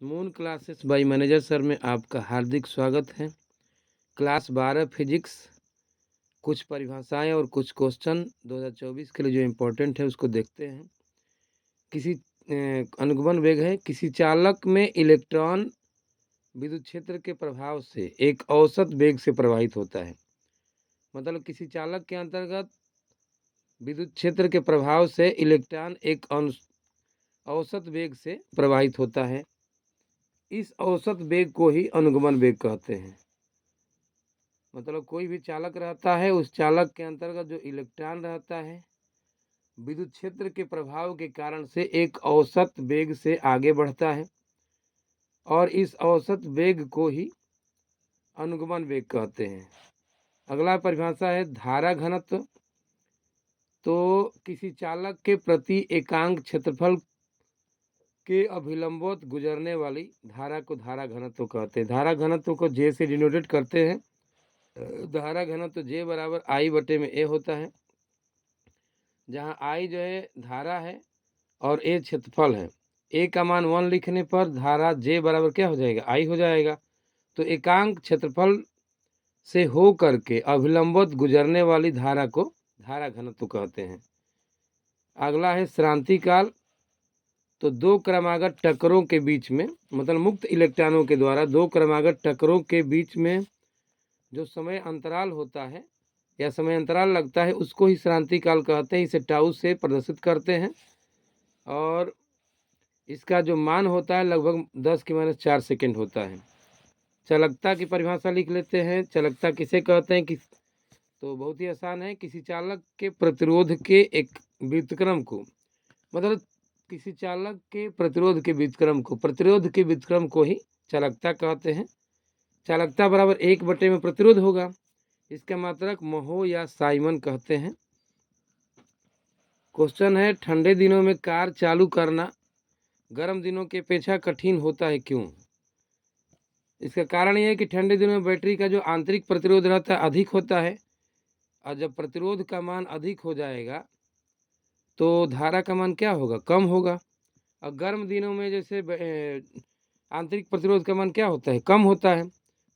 Moon classes bye manager sir में आपका हार्दिक स्वागत है। क्लास 12 फिजिक्स, कुछ परिभाषाएं और कुछ क्वेश्चन 2024 के लिए जो इम्पोर्टेंट है उसको देखते हैं। अनुगमन वेग है, किसी चालक में इलेक्ट्रॉन विद्युत क्षेत्र के प्रभाव से एक औसत वेग से प्रवाहित होता है। मतलब किसी चालक के अंतर्गत विद्युत क्षेत्र के प्रभाव से इलेक्ट्रॉन एक औसत वेग से प्रवाहित होता है। इस औसत वेग को ही अनुगमन वेग कहते हैं। मतलब कोई भी चालक रहता है, उस चालक के अंतर्गत जो इलेक्ट्रॉन रहता है विद्युत क्षेत्र के प्रभाव के कारण से एक औसत वेग से आगे बढ़ता है और इस औसत वेग को ही अनुगमन वेग कहते हैं। अगला परिभाषा है धारा घनत्व। तो किसी चालक के प्रति एकांक क्षेत्रफल के अभिलंबवत गुजरने वाली धारा को धारा घनत्व कहते हैं। धारा घनत्व को जे से डिनोटेट करते हैं। धारा घनत्व जे बराबर आई बटे में ए होता है, जहाँ आई जो है धारा है और ए क्षेत्रफल है। ए का मान 1 लिखने पर धारा जे बराबर क्या हो जाएगा, आई हो जाएगा। तो एकांक क्षेत्रफल से हो करके अभिलंबवत गुजरने वाली धारा को धारा घनत्व कहते हैं। अगला है श्रांति काल। तो दो क्रमागत टक्करों के बीच में, मतलब मुक्त इलेक्ट्रॉनों के द्वारा दो क्रमागत टक्करों के बीच में जो समय अंतराल होता है या समय अंतराल लगता है उसको ही श्रांति काल कहते हैं। इसे टाउ से प्रदर्शित करते हैं और इसका जो मान होता है लगभग 10⁻⁴ सेकेंड होता है। चालकता की परिभाषा लिख लेते हैं। चालकता किसे कहते हैं? तो बहुत ही आसान है। किसी चालक के प्रतिरोध के एक व्युत्क्रम को, मतलब किसी चालक के प्रतिरोध के व्युत्क्रम को ही चालकता कहते हैं। चालकता बराबर 1 बटे में प्रतिरोध होगा। इसका मात्रक महो या साइमन कहते हैं। क्वेश्चन है, ठंडे दिनों में कार चालू करना गर्म दिनों की अपेक्षा कठिन होता है, क्यों? इसका कारण यह है कि ठंडे दिनों में बैटरी का जो आंतरिक प्रतिरोध रहता है अधिक होता है और जब प्रतिरोध का मान अधिक हो जाएगा तो धारा का मान क्या होगा, कम होगा। और गर्म दिनों में जैसे आंतरिक प्रतिरोध का मान क्या होता है, कम होता है।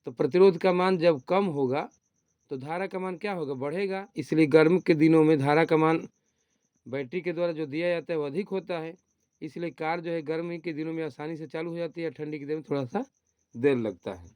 तो प्रतिरोध का मान जब कम होगा तो धारा का मान क्या होगा, बढ़ेगा। इसलिए गर्म के दिनों में धारा का मान बैटरी के द्वारा जो दिया जाता है वो अधिक होता है। इसलिए कार जो है गर्मी के दिनों में आसानी से चालू हो जाती है, ठंडी के दिनों में थोड़ा सा देर लगता है।